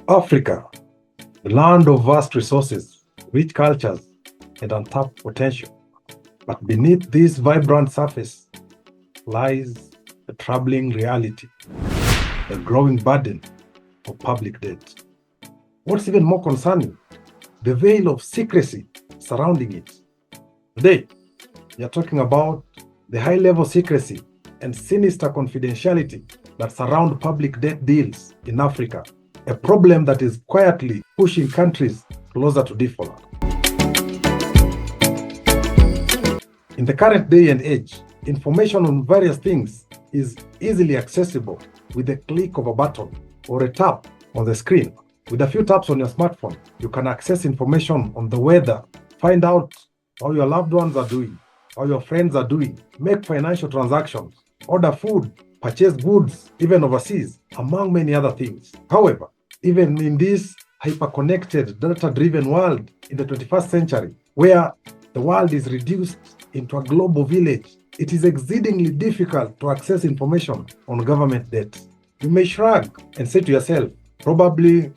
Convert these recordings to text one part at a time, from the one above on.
Africa, the land of vast resources, rich cultures, and untapped potential. But beneath this vibrant surface lies a troubling reality, a growing burden of public debt. What's even more concerning, the veil of secrecy surrounding it. Today, we are talking about the high-level secrecy and sinister confidentiality that surround public debt deals in Africa, a problem that is quietly pushing countries closer to default. In the current day and age, information on various things is easily accessible with a click of a button or a tap on the screen. With a few taps on your smartphone, you can access information on the weather, find out how your loved ones are doing, how your friends are doing, make financial transactions, order food, purchase goods, even overseas, among many other things. However, even in this hyper-connected, data-driven world in the 21st century, where the world is reduced into a global village, it is exceedingly difficult to access information on government debt. You may shrug and say to yourself, probably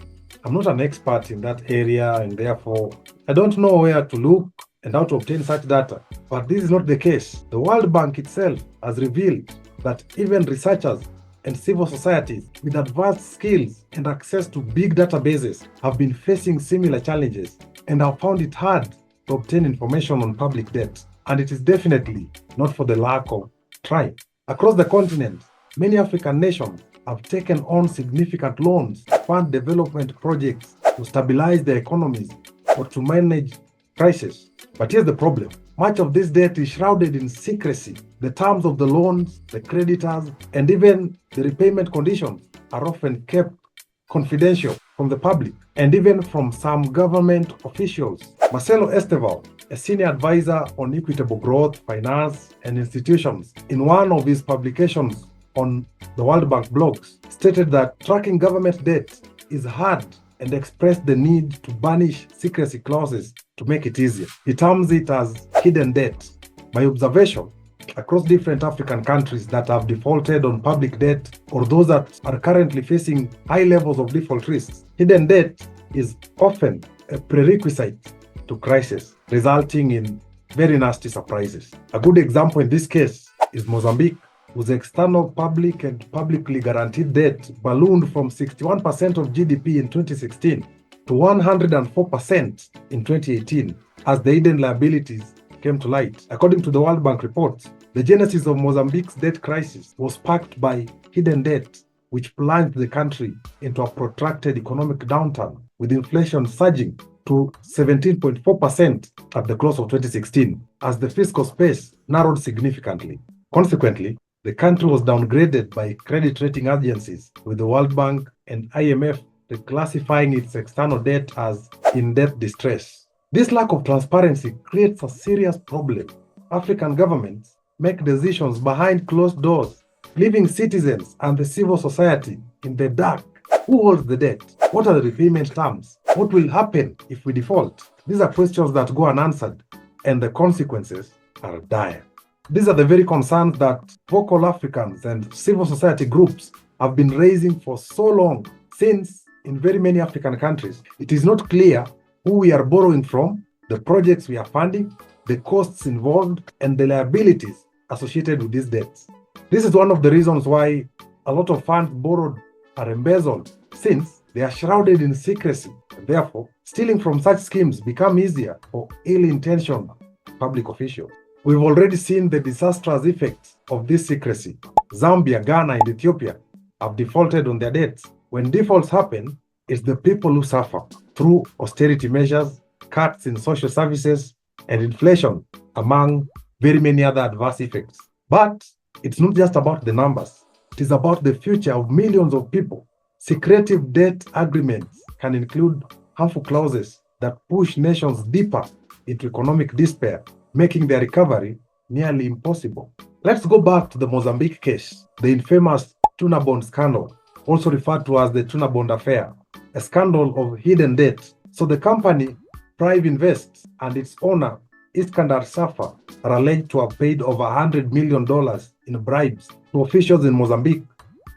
I'm not an expert in that area and therefore I don't know where to look and how to obtain such data. But this is not the case. The World Bank itself has revealed that even researchers and civil societies with advanced skills and access to big databases have been facing similar challenges and have found it hard to obtain information on public debt. And it is definitely not for the lack of trying. Across the continent, many African nations have taken on significant loans to fund development projects to stabilize their economies or to manage crisis. But here's the problem. Much of this debt is shrouded in secrecy. The terms of the loans, the creditors, and even the repayment conditions are often kept confidential from the public and even from some government officials. Marcelo Esteval, a senior advisor on equitable growth, finance, and institutions, in one of his publications on the World Bank blogs, stated that tracking government debt is hard and expressed the need to banish secrecy clauses to make it easier. He terms it as hidden debt. By observation, across different African countries that have defaulted on public debt or those that are currently facing high levels of default risks, hidden debt is often a prerequisite to crisis, resulting in very nasty surprises. A good example in this case is Mozambique, whose external public and publicly guaranteed debt ballooned from 61% of GDP in 2016 to 104% in 2018 as the hidden liabilities came to light. According to the World Bank reports, the genesis of Mozambique's debt crisis was sparked by hidden debt, which plunged the country into a protracted economic downturn, with inflation surging to 17.4% at the close of 2016 as the fiscal space narrowed significantly. Consequently, the country was downgraded by credit rating agencies, with the World Bank and IMF reclassifying its external debt as in debt distress. This lack of transparency creates a serious problem. African governments make decisions behind closed doors, leaving citizens and the civil society in the dark. Who holds the debt? What are the repayment terms? What will happen if we default? These are questions that go unanswered, and the consequences are dire. These are the very concerns that vocal Africans and civil society groups have been raising for so long, since in very many African countries, it is not clear who we are borrowing from, the projects we are funding, the costs involved, and the liabilities associated with these debts. This is one of the reasons why a lot of funds borrowed are embezzled, since they are shrouded in secrecy. And therefore, stealing from such schemes become easier for ill-intentioned public officials. We've already seen the disastrous effects of this secrecy. Zambia, Ghana, and Ethiopia have defaulted on their debts. When defaults happen, it's the people who suffer through austerity measures, cuts in social services, and inflation, among very many other adverse effects. But it's not just about the numbers. It is about the future of millions of people. Secretive debt agreements can include harmful clauses that push nations deeper into economic despair, making their recovery nearly impossible. Let's go back to the Mozambique case, the infamous tuna bond scandal, also referred to as the tuna bond affair, a scandal of hidden debt. So the company Prive Invest and its owner Iskandar Safa are alleged to have paid over $100 million in bribes to officials in Mozambique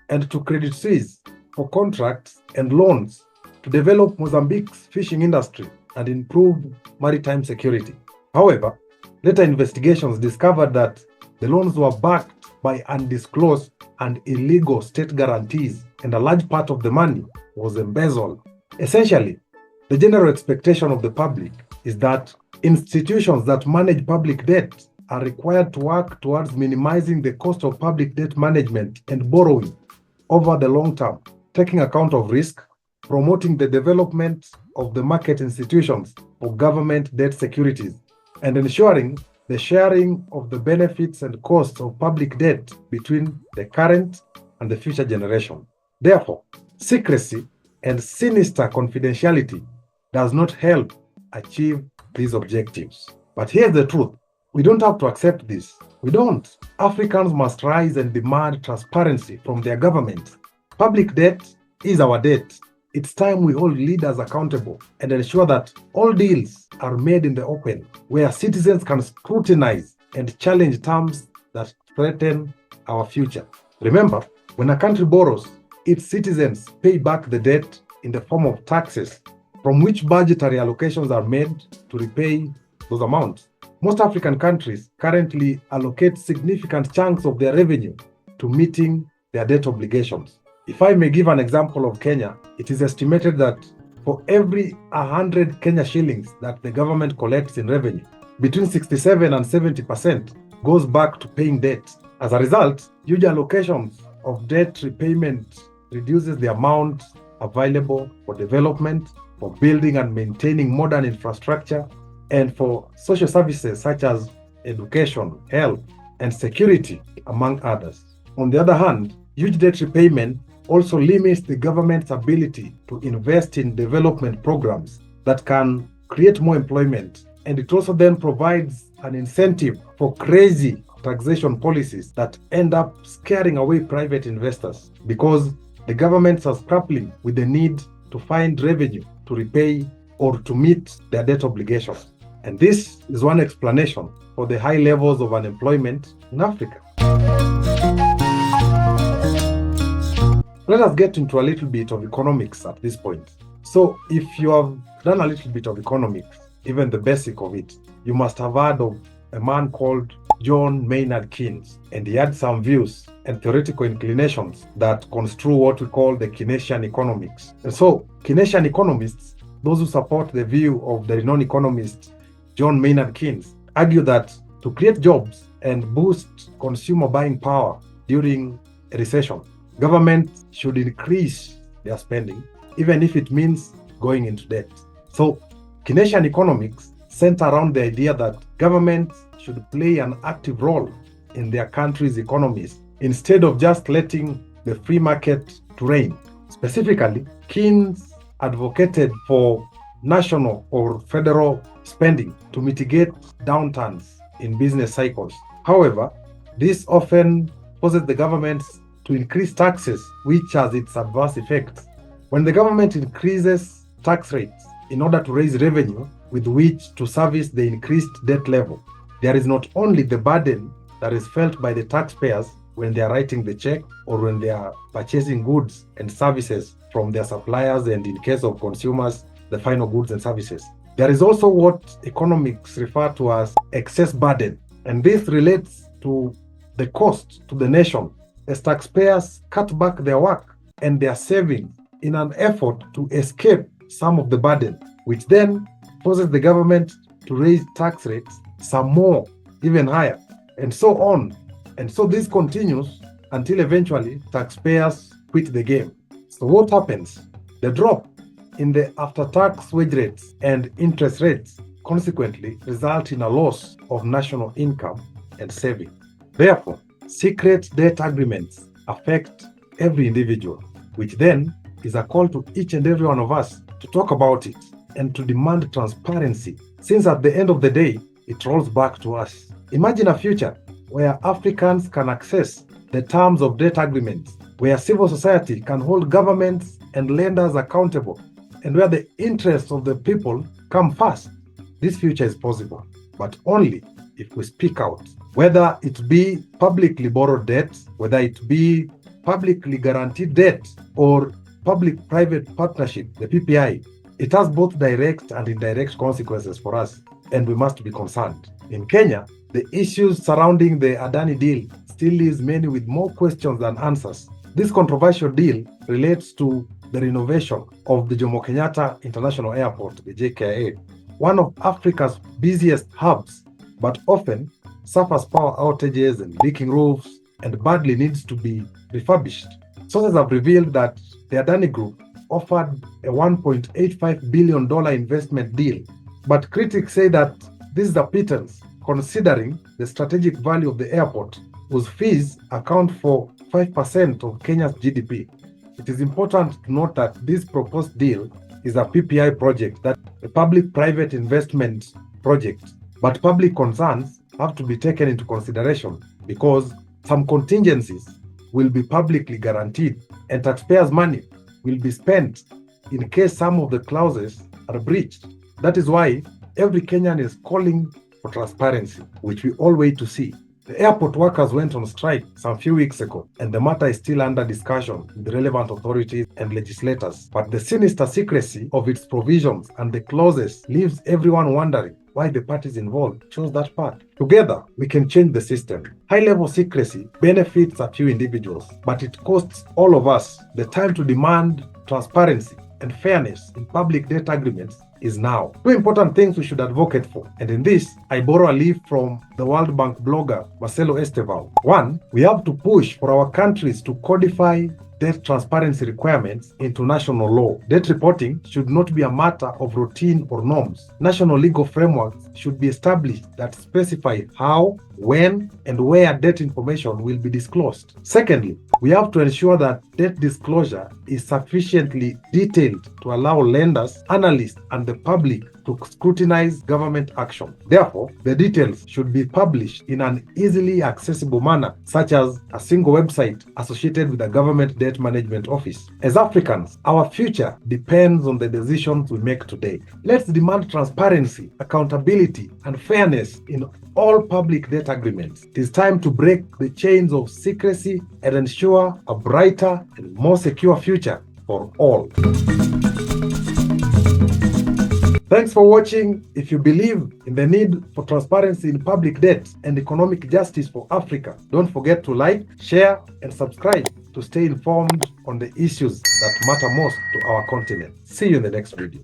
and to Credit Suisse for contracts and loans to develop Mozambique's fishing industry and improve maritime security. However, later investigations discovered that the loans were backed by undisclosed and illegal state guarantees, and a large part of the money was embezzled. Essentially, the general expectation of the public is that institutions that manage public debt are required to work towards minimizing the cost of public debt management and borrowing over the long term, taking account of risk, promoting the development of the market institutions for government debt securities, and ensuring the sharing of the benefits and costs of public debt between the current and the future generation. Therefore, secrecy and sinister confidentiality does not help achieve these objectives. But here's the truth. We don't have to accept this. We don't. Africans must rise and demand transparency from their governments. Public debt is our debt. It's time we hold leaders accountable and ensure that all deals are made in the open, where citizens can scrutinize and challenge terms that threaten our future. Remember, when a country borrows, its citizens pay back the debt in the form of taxes, from which budgetary allocations are made to repay those amounts. Most African countries currently allocate significant chunks of their revenue to meeting their debt obligations. If I may give an example of Kenya, it is estimated that for every 100 Kenya shillings that the government collects in revenue, between 67 and 70% goes back to paying debt. As a result, huge allocations of debt repayment reduces the amount available for development, for building and maintaining modern infrastructure, and for social services such as education, health, and security, among others. On the other hand, huge debt repayment also limits the government's ability to invest in development programs that can create more employment, and it also then provides an incentive for crazy taxation policies that end up scaring away private investors, because the governments are grappling with the need to find revenue to repay or to meet their debt obligations. And this is one explanation for the high levels of unemployment in Africa. Let us get into a little bit of economics at this point. So if you have done a little bit of economics, even the basic of it, you must have heard of a man called John Maynard Keynes, and he had some views and theoretical inclinations that construe what we call the Keynesian economics. And so Keynesian economists, those who support the view of the renowned economist John Maynard Keynes, argue that to create jobs and boost consumer buying power during a recession, governments should increase their spending, even if it means going into debt. So Keynesian economics center around the idea that governments should play an active role in their country's economies instead of just letting the free market to reign. Specifically, Keynes advocated for national or federal spending to mitigate downturns in business cycles. However, this often forces the governments to increase taxes, which has its adverse effects. When the government increases tax rates in order to raise revenue with which to service the increased debt level, there is not only the burden that is felt by the taxpayers when they are writing the check or when they are purchasing goods and services from their suppliers, and in case of consumers, the final goods and services. There is also what economics refer to as excess burden, and this relates to the cost to the nation as taxpayers cut back their work and their savings in an effort to escape some of the burden, which then forces the government to raise tax rates some more, even higher, and so on. And so this continues until eventually taxpayers quit the game. So what happens? The drop in the after-tax wage rates and interest rates consequently result in a loss of national income and saving. Therefore, secret debt agreements affect every individual, which then is a call to each and every one of us to talk about it and to demand transparency, since at the end of the day, it rolls back to us. Imagine a future where Africans can access the terms of debt agreements, where civil society can hold governments and lenders accountable, and where the interests of the people come first. This future is possible, but only if we speak out, whether it be publicly borrowed debt, whether it be publicly guaranteed debt, or public-private partnership, the PPI, it has both direct and indirect consequences for us, and we must be concerned. In Kenya, the issues surrounding the Adani deal still leaves many with more questions than answers. This controversial deal relates to the renovation of the Jomo Kenyatta International Airport, the JKIA, one of Africa's busiest hubs, but often suffers power outages and leaking roofs and badly needs to be refurbished. Sources have revealed that the Adani Group offered a $1.85 billion investment deal, but critics say that this is a pittance considering the strategic value of the airport, whose fees account for 5% of Kenya's GDP. It is important to note that this proposed deal is a PPI project, that a public-private investment project, but public concerns have to be taken into consideration because some contingencies will be publicly guaranteed and taxpayers' money will be spent in case some of the clauses are breached. That is why every Kenyan is calling for transparency, which we all wait to see. The airport workers went on strike some few weeks ago, and the matter is still under discussion with the relevant authorities and legislators. But the sinister secrecy of its provisions and the clauses leaves everyone wondering why the parties involved chose that path. Together, we can change the system. High-level secrecy benefits a few individuals, but it costs all of us. The time to demand transparency and fairness in public debt agreements is now. Two important things we should advocate for, and in this, I borrow a leaf from the World Bank blogger Marcelo Estevao. One, we have to push for our countries to codify debt transparency requirements into national law. Debt reporting should not be a matter of routine or norms. National legal frameworks should be established that specify how, when, and where debt information will be disclosed. Secondly, we have to ensure that debt disclosure is sufficiently detailed to allow lenders, analysts, and the public to scrutinize government action. Therefore, the details should be published in an easily accessible manner, such as a single website associated with a government debt management office. As Africans, our future depends on the decisions we make today. Let's demand transparency, accountability, and fairness in all public debt agreements. It is time to break the chains of secrecy and ensure a brighter and more secure future for all. Thanks for watching. If you believe in the need for transparency in public debt and economic justice for Africa, don't forget to like, share, and subscribe to stay informed on the issues that matter most to our continent. See you in the next video.